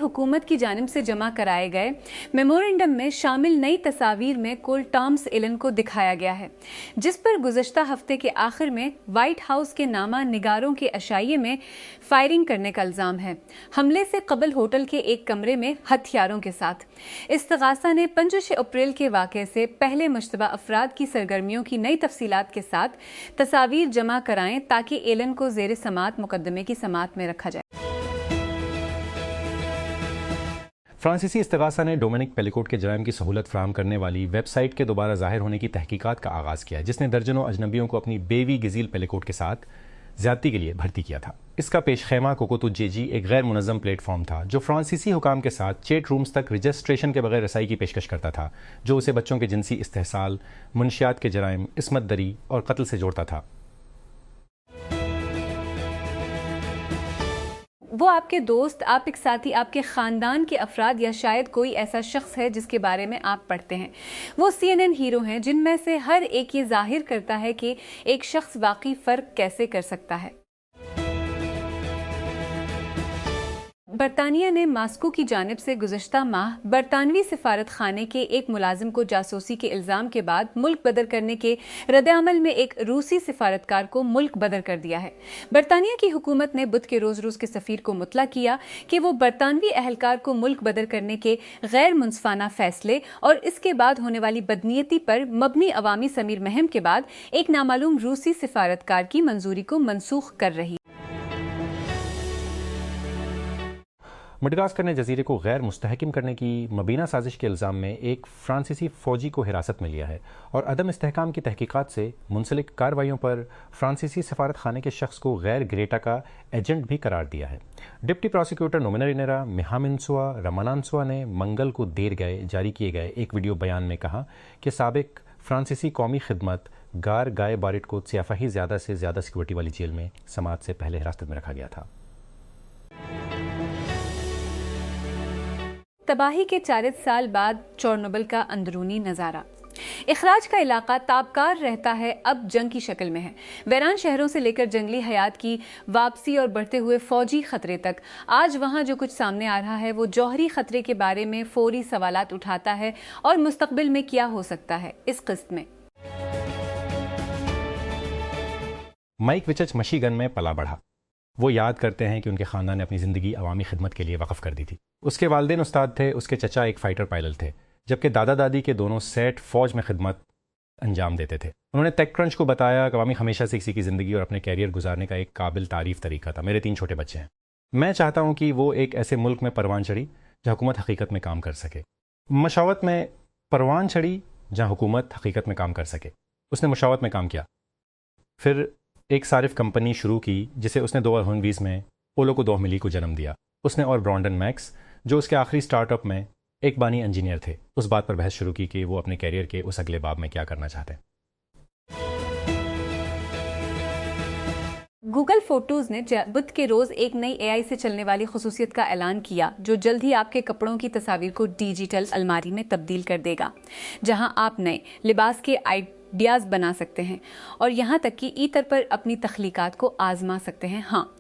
हुकूमत की जानिब से जमा कराए गए मेमोरेंडम में शामिल नई तस्वीर में कुल टॉम्स एलन को दिखाया गया है, जिस पर गुज़श्ता हफ्ते के आखिर में व्हाइट हाउस के नामा निगारों के अशाइये में फायरिंग करने का इल्ज़ाम है। हमले से कबल होटल के एक कमरे में हथियारों के साथ इस्तगासा ने 25 अप्रैल के वाक़े से पहले मुश्तबा अफराद की सरगर्मियों की नई तफसीलात के साथ तस्वीर जमा कराएं ताकि एलन को ज़ेर समात मुकदमे की समात में रखा जाए। फ्रांसीसी इस्तगासा ने डोमिनिक पेलिकोट के जराइम की सहूलत फराहम करने वाली वेबसाइट के दोबारा ज़ाहिर होने की तहकीकात का आगाज़ किया, जिसने दर्जनों अजनबियों को अपनी बेवी गिजील पेलिकोट के साथ ज़्यादती के लिए भर्ती किया था। इसका पेश खेमा कोकोतु जेजी एक गैर मुनज़्ज़म प्लेटफॉर्म था जो फ्रांसीसी हुकाम के साथ चैट रूम्स तक रजिस्ट्रेशन के बगैर रसाई की पेशकश करता था, जो उसे बच्चों के जिनसी इस्तेहसाल, मुनशियात के जराइम, इस्मत दरी और कत्ल से जोड़ता था। वो आपके दोस्त, आप एक साथी, आपके ख़ानदान के अफराद या शायद कोई ऐसा शख्स है जिसके बारे में आप पढ़ते हैं। वो CNN हीरो हैं जिनमें से हर एक ये जाहिर करता है कि एक शख्स वाकई फ़र्क कैसे कर सकता है। बरतानिया ने मास्को की जानिब से गुज़श्ता माह बरतानवी सिफारत खाने के एक मुलाजिम को जासूसी के इल्ज़ाम के बाद मुल्क बदर करने के रद्द-ए-अमल में एक रूसी सिफारतकार को मुल्क बदर कर दिया है। बरतानिया की हुकूमत ने बुध के रोज़ रूस के सफ़ीर को मुतला किया कि वो बरतानवी अहलकार को मुल्क बदर करने के गैर मुनसफाना फैसले और इसके बाद होने वाली बदनीयती पर मबनी अवामी समीर महम के बाद एक नामालूम रूसी सिफारतकार की मंजूरी को मनसूख कर रही। मडगास्कर ने जजीरे को गैर मुस्तहकिम करने की मबीना साजिश के इल्ज़ाम में एक फ्रांसीसी फ़ौजी को हिरासत में लिया है और अदम इस्तेहकाम की तहकीकात से मुंसलिक कार्रवाइयों पर फ्रांसीसी सफारत खाने के शख्स को गैर ग्रेटा का एजेंट भी करार दिया है। डिप्टी प्रोसिक्यूटर नोमिनरिनेरा मिहामिनसुआ रमानानसुआ ने मंगल को देर गए जारी किए गए एक वीडियो बयान में कहा कि साबिक फ्रांसीसी कौमी खिदमत गार गाय बारिट को सियाफाही ज़्यादा से ज़्यादा सिक्योरिटी वाली जेल में समात से पहले हिरासत में रखा गया था। तबाही के 40 साल बाद चोरनोबिल का अंदरूनी नज़ारा। इखराज का इलाका ताबकार रहता है, अब जंग की शक्ल में है। वैरान शहरों से लेकर जंगली हयात की वापसी और बढ़ते हुए फौजी खतरे तक, आज वहाँ जो कुछ सामने आ रहा है वो जौहरी खतरे के बारे में फौरी सवालात उठाता है और मुस्तकबिल में क्या हो सकता है। इस किस्त में माइक विचच मशीगन में पला बढ़ा। वो याद करते हैं कि उनके ख़ानदान ने अपनी ज़िंदगी अवामी खिदमत के लिए वक़फ़ कर दी थी। उसके वालिदैन उस्ताद थे, उसके चचा एक फ़ाइटर पायलट थे, जबकि दादा दादी के दोनों सेठ फ़ौज में खिदमत अंजाम देते थे। उन्होंने टेक क्रंच को बताया कि अवामी हमेशा से किसी की ज़िंदगी और अपने कैरियर गुजारने का एक काबिल तारीफ़ तरीका था। मेरे 3 छोटे बच्चे हैं। मैं चाहता हूँ कि वो एक ऐसे मुल्क में परवान चढ़ी जहाँ हुकूमत हकीकत में काम कर सके, मशावत में परवान चढ़ी जहाँ हुकूमत हकीकत में काम कर सके। उसने मशावत में काम किया, फिर एक सारिफ कंपनी शुरू की जिसे उसने 2019 में पोलो को 2 मिली को जन्म दिया। उसने और ब्रॉन्डन मैक्स, जो उसके आखिरी स्टार्टअप में एक बानी इंजीनियर थे, उस बात पर बहस शुरू की कि वो अपने कैरियर के उस अगले बाब में क्या करना चाहते हैं। गूगल फोटोज ने बुध के रोज एक नई AI से चलने वाली खुसूसियत का ऐलान किया जो जल्द ही आपके कपड़ों की तस्वीर को डिजिटल अलमारी में तब्दील कर देगा, जहां आप नए लिबास के आइडियाज़ बना सकते हैं और यहाँ तक कि ईतर पर अपनी तख्लीकात को आजमा सकते हैं। हाँ,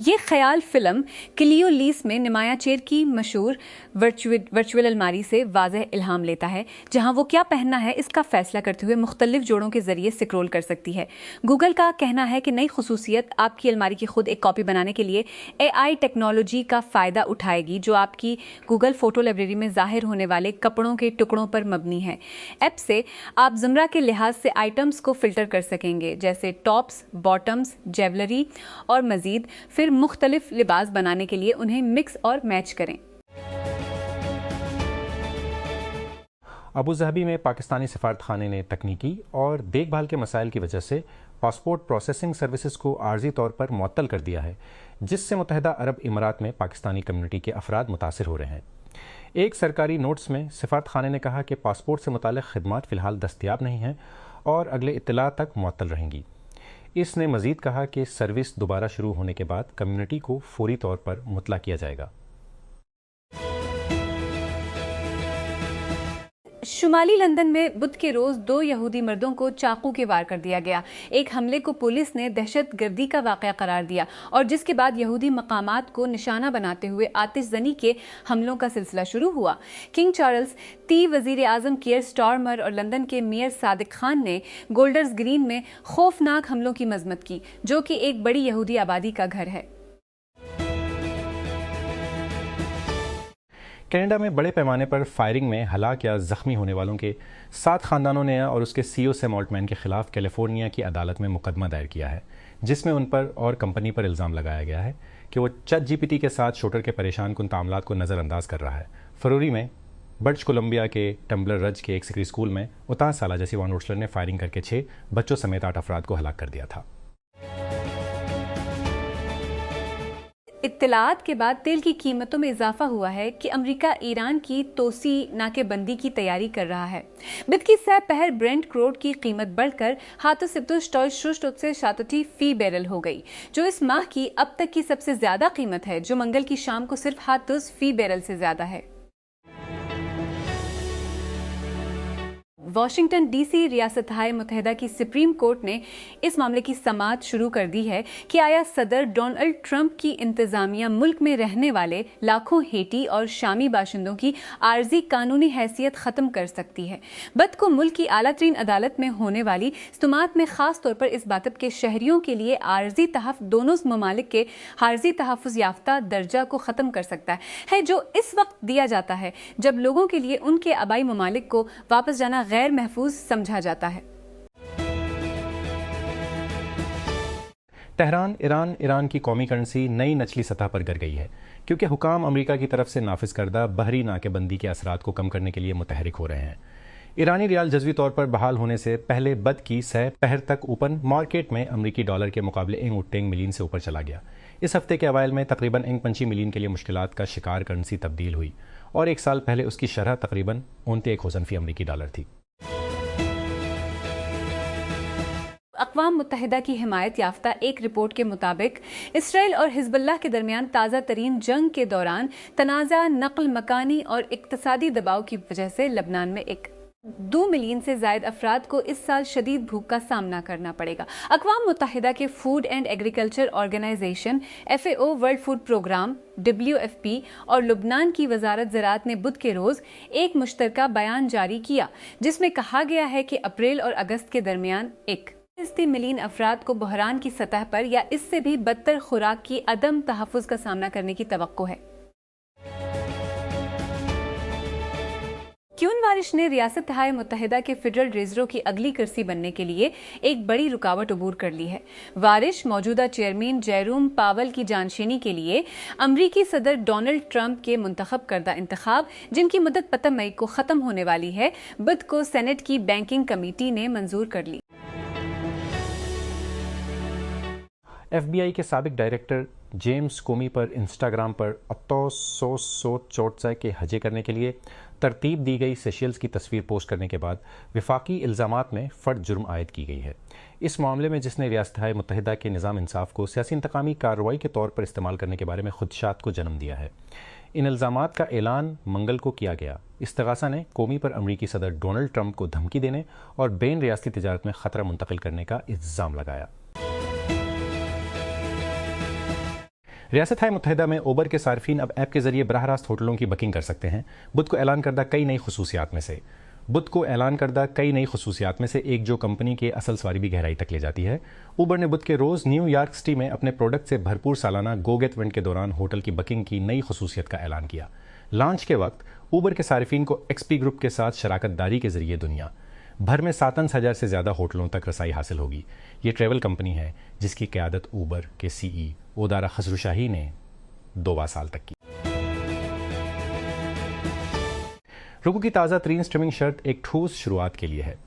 ये ख्याल फिल्म क्लियो लीस में निमाया चेर की मशहूर वर्चुअल अलमारी से वाज़ेह इल्हाम लेता है, जहाँ वो क्या पहनना है इसका फैसला करते हुए मुख्तलिफ जोड़ों के जरिए स्क्रॉल कर सकती है। गूगल का कहना है कि नई खुसूसियत आपकी अलमारी की खुद एक कॉपी बनाने के लिए AI टेक्नोलॉजी का फ़ायदा उठाएगी, जो आपकी गूगल फ़ोटो लाइब्रेरी में ज़ाहिर होने वाले कपड़ों के टुकड़ों पर मबनी है। ऐप से आप ज़मरा के लिहाज से आइटम्स को फिल्टर कर सकेंगे, जैसे टॉप्स, बॉटम्स, ज्वेलरी और मजीद, फिर मुख्तलिफ लिबास बनाने के लिए उन्हें मिक्स और मैच करें। अबू ज़हबी में पाकिस्तानी सफारत खाने ने तकनीकी और देखभाल के मसाइल की वजह से पासपोर्ट प्रोसेसिंग सर्विसेज को आर्जी तौर पर मुअत्तल कर दिया है, जिससे मुत्तहिदा अरब इमारात में पाकिस्तानी कम्युनिटी के अफराद मुतासिर हो रहे हैं। एक सरकारी नोट्स में सफारत खाने ने कहा कि पासपोर्ट से मुताल्लिक़ खिदमात फ़िलहाल दस्तयाब नहीं हैं और अगले इत्तला तक मुअत्तल रहेंगी। इसने मज़ीद कहा कि सर्विस दोबारा शुरू होने के बाद कम्युनिटी को फौरी तौर पर मुतला किया जाएगा। शुमाली लंदन में बुध के रोज 2 यहूदी मर्दों को चाकू के वार कर दिया गया। एक हमले को पुलिस ने दहशतगर्दी का वाकया करार दिया और जिसके बाद यहूदी मकामात को निशाना बनाते हुए आतिशजनी के हमलों का सिलसिला शुरू हुआ। किंग चार्ल्स वजीर आजम कियर स्टारमर और लंदन के मेयर सादिक खान ने गोल्डर्स ग्रीन में खौफनाक हमलों की मजम्मत की, जो कि एक बड़ी यहूदी आबादी का घर है। कनाडा में बड़े पैमाने पर फायरिंग में हलाक या जख्मी होने वालों के 7 खानदानों ने और उसके सीईओ सैम ऑल्टमैन के खिलाफ कैलिफोर्निया की अदालत में मुकदमा दायर किया है, जिसमें उन पर और कंपनी पर इल्ज़ाम लगाया गया है कि वो ChatGPT के साथ शूटर के परेशान कुन तामलात को नज़रअंदाज कर रहा है। फरवरी में ब्रिटिश कोलंबिया के टम्बलर रज के एक सेकेंडरी स्कूल में 49 साला जेसी वॉन रोस्लर ने फायरिंग करके 6 बच्चों समेत 8 अफराद को हलाक कर दिया था। इत्तलात के बाद तेल की कीमतों में इजाफा हुआ है कि अमेरिका ईरान की तोसी नाकेबंदी की तैयारी कर रहा है। बिद की सह पहर ब्रेंट क्रूड की कीमत बढ़कर $70 फी बैरल हो गई, जो इस माह की अब तक की सबसे ज्यादा कीमत है, जो मंगल की शाम को सिर्फ $70 फी बैरल से ज्यादा है। वाशिंगटन डीसी रियासत-ए मुत्तहिदा की सुप्रीम कोर्ट ने इस मामले की समाअत शुरू कर दी है कि आया सदर डोनाल्ड ट्रंप की इंतजामिया मुल्क में रहने वाले लाखों हेटी और शामी बाशिंदों की आर्जी कानूनी हैसियत ख़त्म कर सकती है। बद को मुल्क की आला तरीन अदालत में होने वाली सुमात में खास तौर पर इस बात के शहरियों के लिए आर्जी तहफ़्फ़ुज़ दोनों ममालिक के आर्जी तहफ़्फ़ुज़ याफ्ता दर्जा को ख़त्म कर सकता है, जो इस वक्त दिया जाता है जब लोगों के लिए उनके आबाई ममालिक को वापस जाना गैर महफूज समझा जाता है। तेहरान ईरान की कौमी करेंसी नई नचली सतह पर गिर गई है, क्योंकि हुकाम अमेरिका की तरफ से नाफिज करदा बहरी नाकेबंदी के असरात को कम करने के लिए मुतहरिक हो रहे हैं। ईरानी रियाल जज़वी तौर पर बहाल होने से पहले बद की सह पहर तक ओपन मार्केट में अमरीकी डॉलर के मुकाबले 1 मिलियन से ऊपर चला गया। इस हफ्ते के अवाइल में तकरीबन 1 मिलियन के लिए मुश्किलात का शिकार करेंसी तब्दील हुई और एक साल पहले उसकी शरह तकरीबन 59 फी अमरीकी डॉलर थी। अक़वाम मुत्तहिदा की हिमायत याफ्ता एक रिपोर्ट के मुताबिक इसराइल और हिज़्बुल्लाह के दरमियान ताज़ा तरीन जंग के दौरान तनाज़ा, नक़ल मकानी और इक़्तिसादी दबाव की वजह से लबनान में 2 मिलियन से ज़ायद अफराद को इस साल शदीद भूख का सामना करना पड़ेगा। अक़वाम मुत्तहिदा के food and agriculture organisation FAO, world food programme WFP और लुबनान की वजारत ज़राअत ने बुध के रोज़ एक मुश्तरका बयान जारी किया, जिसमें कहा गया है कि अप्रैल और अगस्त के दरमियान 1 मिलियन अफराद को बहरान की सतह पर या इससे भी बदतर खुराक की अदम तहफ़्फ़ुज़ का सामना करने की तवक्को है। क्यून वारिश ने रियासत-ए मुत्तहिदा के फेडरल रिजर्व की अगली कुर्सी बनने के लिए एक बड़ी रुकावट अबूर कर ली है। वारिश मौजूदा चेयरमैन जेरोम पावल की जानशीनी के लिए अमरीकी सदर डोनाल्ड ट्रंप के मुंतखब करदा इंतखाब, जिनकी मुद्दत 15 मई को ख़त्म होने वाली है, बुध को सेनेट की बैंकिंग कमेटी ने मंजूर कर ली। FBI के साबिक डायरेक्टर जेम्स कोमी पर इंस्टाग्राम पर चोटसा के हजे करने के लिए तरतीब दी गई सेशल्स की तस्वीर पोस्ट करने के बाद विफाकी इल्ज़ामात में फ़र्द जुर्म आयद की गई है। इस मामले में जिसने रियासत-ए मुत्तहिदा के निज़ाम इंसाफ को सियासी इंतकामी कार्रवाई के तौर पर इस्तेमाल करने के बारे में खुदशात को जन्म दिया है। इन इल्ज़ामात का ऐलान मंगल को किया गया। इस्तगासा ने कोमी पर अमरीकी सदर डोनाल्ड ट्रंप को धमकी देने और बेन रियासती तिजारत में ख़तरा मुंतकिल करने का इल्ज़ाम लगाया। रियासत-ए मुत्तहिदा में उबर के सार्फिन अब ऐप के जरिए बराह रास्त होटलों की बुकिंग कर सकते हैं। बुध को ऐलान करदा कई नई खसूसियात में से एक जो कंपनी के असल सवारी भी गहराई तक ले जाती है। उबर ने बुध के रोज़ न्यूयॉर्क सिटी में अपने प्रोडक्ट से भरपूर सालाना गो गेट इवेंट के दौरान होटल की बुकिंग की नई खसूसियत का ऐलान किया। लॉन्च के वक्त उबर के सार्फिन को XP ग्रुप के साथ शराकत दारी के जरिए दुनिया भर में 57,000 से ज़्यादा होटलों तक रसाई हासिल होगी। ये ट्रैवल कंपनी है जिसकी क़यादत उबर के CEO दारा खसरूशाही ने 2 साल तक की। रुकू की ताज़ा तरीन स्ट्रीमिंग शर्त एक ठोस शुरुआत के लिए है।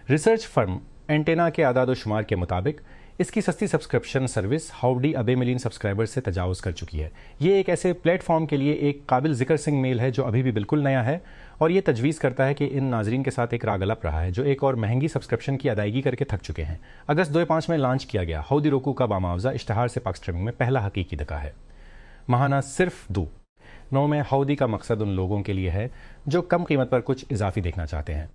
रिसर्च फर्म एंटेना के आदाद शुमार के मुताबिक इसकी सस्ती सब्सक्रिप्शन सर्विस हाउडी अब 1 मिलियन सब्सक्राइबर्स से तजावुज़ कर चुकी है। ये एक ऐसे प्लेटफॉर्म के लिए एक काबिल जिक्र सिंग मेल है जो अभी भी बिल्कुल नया है और ये तजवीज़ करता है कि इन नाजरीन के साथ एक राग अलब रहा है जो एक और महंगी सब्सक्रिप्शन की अदायगी करके थक चुके हैं। अगस्त 2005 में लॉन्च किया गया हाउडी रोकू का बामावजा इश्तहार से पाक स्ट्रीमिंग में पहला हकीकी धक्का है। महाना सिर्फ 2 नो में हौदी का मकसद उन लोगों के लिए है जो कम कीमत पर कुछ इजाफी देखना चाहते हैं।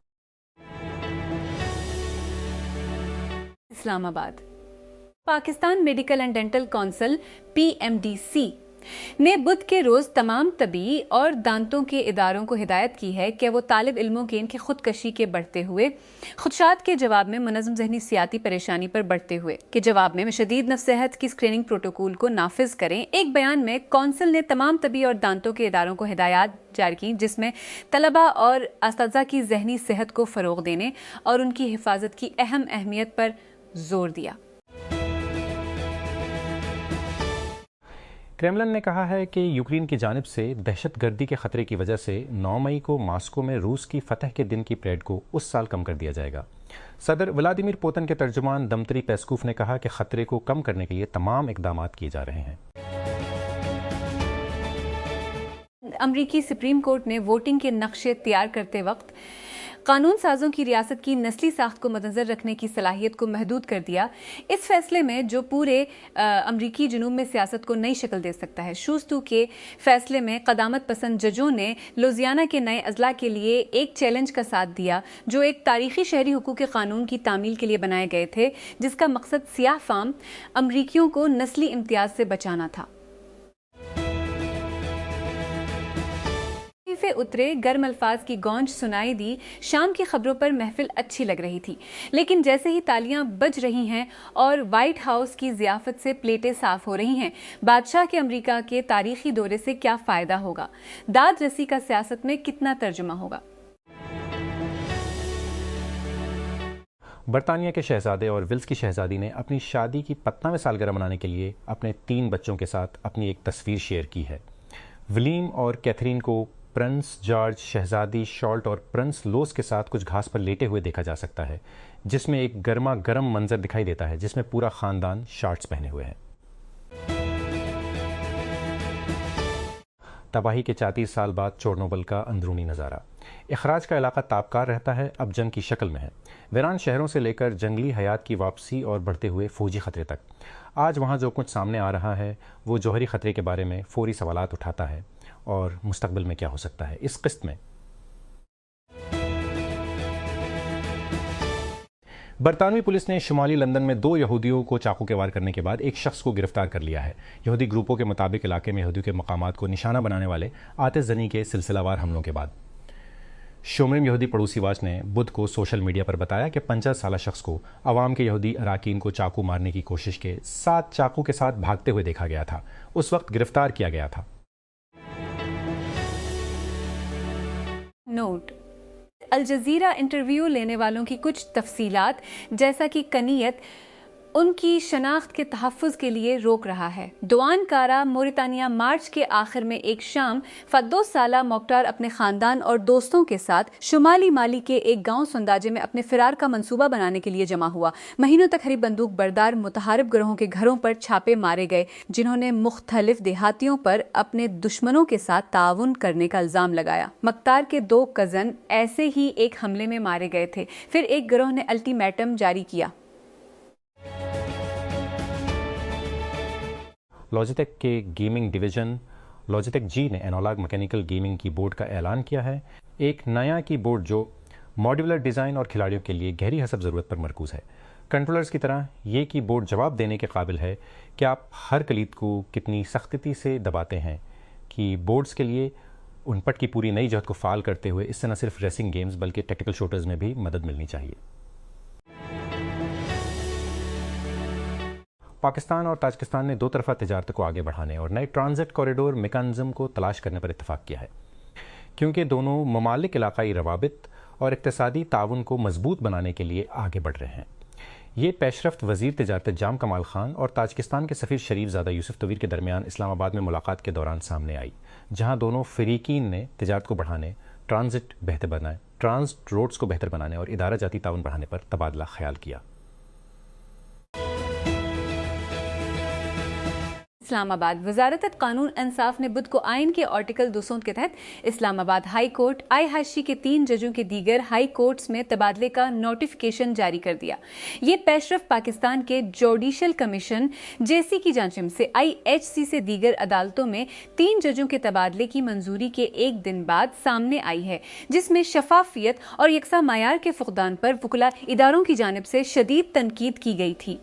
Islamabad. Pakistan medical and dental council PMDC ने बुध के रोज तमाम तबी और दांतों के इदारों को हिदायत की है कि वो तालिब इल्मों के इनकी खुदकशी के बढ़ते हुए खुदशात के जवाब में मुनज़्ज़म ज़हनी सियाती परेशानी पर बढ़ते हुए के जवाब में शदीद नफ़्स-ए-सेहत की स्क्रीनिंग प्रोटोकॉल को नाफिज करें। एक बयान में कौंसिल ने तमाम तबी और दांतों के इदारों को हिदायत जारी की, जिसमें तलबा और असातिज़ा की ज़हनी सेहत को फ़रोग़ देने और उनकी हिफाजत की अहमियत पर जोर दिया। क्रेमलिन ने कहा है कि यूक्रेन की जानिब से दहशतगर्दी के खतरे की वजह से 9 मई को मॉस्को में रूस की फतह के दिन की परेड को उस साल कम कर दिया जाएगा। सदर व्लादिमीर पुतिन के तर्जुमान दमत्री पेस्कोव ने कहा कि खतरे को कम करने के लिए तमाम इकदाम किए जा रहे हैं। अमरीकी सुप्रीम कोर्ट ने वोटिंग के नक्शे तैयार करते वक्त कानून साजों की रियासत की नस्ली साख्त को मद्देनजर रखने की सलाहियत को महदूद कर दिया। इस फैसले में जो पूरे अमरीकी जुनूब में सियासत को नई शक्ल दे सकता है। शूस्तू के फैसले में कदामत पसंद जजों ने लुजियाना के नए अजला के लिए एक चैलेंज का साथ दिया जो एक तारीखी शहरी हुकूक कानून की तामील के लिए बनाए गए थे, जिसका मकसद सियाह फाम अमरीकियों को नस्ली इम्तियाज से बचाना था। उतरे गर्म अल्फाज की गौंज सुनाई दी। शाम की खबरों पर महफिल अच्छी लग रही थी, लेकिन जैसे ही तालियां बज रही हैं और व्हाइट हाउस की जियाफत से प्लेटें साफ हो रही हैं, बादशाह के अमेरिका के तारीखी दौरे से क्या फायदा होगा, दाद रसी का सियासत में कितना तर्जुमा होगा। बरतानिया के शहजादे और विल्स की शहजादी ने अपनी शादी की 15वें सालगिरह मनाने के लिए अपने 3 बच्चों के साथ अपनी एक तस्वीर शेयर की है। विलियम और कैथरीन को प्रिंस जॉर्ज, शहजादी शॉल्ट और प्रिंस लोस के साथ कुछ घास पर लेटे हुए देखा जा सकता है, जिसमें एक गर्मा गर्म मंजर दिखाई देता है जिसमें पूरा खानदान शॉर्ट्स पहने हुए है। तबाही के 34 साल बाद चोरनोबल का अंदरूनी नज़ारा। इखराज का इलाका ताबकार रहता है, अब जंग की शक्ल में है। वीरान शहरों से लेकर जंगली हयात की वापसी और बढ़ते हुए फौजी खतरे तक, आज वहाँ जो कुछ सामने आ रहा है वो जौहरी खतरे के बारे में फौरी सवालात उठाता है और मुस्तकबिल में क्या हो सकता है। इस किस्त में बरतानवी पुलिस ने शुमाली लंदन में 2 यहूदियों को चाकू के वार करने के बाद एक शख्स को गिरफ्तार कर लिया है। यहूदी ग्रुपों के मुताबिक इलाके में यहूदियों के मकामात को निशाना बनाने वाले आतिशजनी के सिलसिलावार हमलों के बाद शोमरिम यहूदी पड़ोसी वाच ने बुध को सोशल मीडिया पर बताया कि 50 साला शख्स को अवाम के यहूदी अराकीन को चाकू मारने की कोशिश के 7 चाकू के साथ भागते हुए देखा गया था। उस वक्त गिरफ्तार किया गया था। नोट: अल जज़ीरा इंटरव्यू लेने वालों की कुछ तफसीलात, जैसा कि कनीयत उनकी शनाख्त के तहफ़्फ़ुज़ के लिए रोक रहा है। दुआन कारा मोरितानिया मार्च के आखिर में एक शाम 52 साला मोख्तार अपने ख़ानदान और दोस्तों के साथ शुमाली माली के एक गांव संदाजे में अपने फ़िरार का मंसूबा बनाने के लिए जमा हुआ। महीनों तक हरी बंदूक बरदार मुतहारिब ग्रोहों के घरों पर छापे मारे गए, जिन्होंने मुख्तलिफ देहातियों पर अपने दुश्मनों के साथ ताउन करने का इल्ज़ाम लगाया। मोख्तार के 2 कज़न ऐसे ही एक हमले में मारे गए थे। फिर एक गिरोह ने अल्टीमेटम जारी किया। लॉजिटेक के गेमिंग डिवीज़न लॉजिटेक जी ने एनालॉग मैकेनिकल गेमिंग कीबोर्ड का ऐलान किया है। एक नया कीबोर्ड जो मॉड्यूलर डिज़ाइन और खिलाड़ियों के लिए गहरी हसब ज़रूरत पर मरकूज़ है। कंट्रोलर्स की तरह ये कीबोर्ड जवाब देने के काबिल है कि आप हर कलीद को कितनी सख्ती से दबाते हैं। कीबोर्ड्स के लिए उनपट की पूरी नई जहत को फ़ाल करते हुए इससे न सिर्फ रेसिंग गेम्स बल्कि टेक्टिकल शूटर्स में भी मदद मिलनी चाहिए। पाकिस्तान और ताजिकिस्तान ने 2 तरफ़ा तिजारत को आगे बढ़ाने और नए ट्रांजिट कॉरिडोर मेकानिज़म को तलाश करने पर इत्तफ़ाक़ किया है, क्योंकि दोनों ममालिक इलाकाई रवाबित और इक़्तिसादी ताउन को मजबूत बनाने के लिए आगे बढ़ रहे हैं। ये पेशरफ्त वज़ीर तिजारत जाम कमाल खान और ताजिकिस्तान के सफ़ीर शरीफज़ादा यूसुफ तवीर के दरमियान इस्लामाबाद में मुलाकात के दौरान सामने आई, जहाँ दोनों फ़रीकीन ने तिजारत को बढ़ाने, ट्रांजिट बेहतर बनाए, ट्रांजिट रोड्स को बेहतर बनाने और इदारा जाती ताउन बढ़ाने पर तबादला ख्याल किया। इस्लामाबाद। वजारत कानून इंसाफ ने बुध को आइन के आर्टिकल 200 के तहत इस्लामाबाद हाई कोर्ट IHC के 3 जजों के दीगर हाई कोर्ट्स में तबादले का नोटिफिकेशन जारी कर दिया। ये पेशरफ पाकिस्तान के जुडिशल कमीशन JC की जांच से IHC से दीगर अदालतों में 3 जजों के तबादले की मंजूरी के एक दिन बाद सामने आई है, जिसमें शफाफियत और यकसा मायार के फुकदान पर वकुला इदारों की जानिब से शदीद तनकीद की गई थी।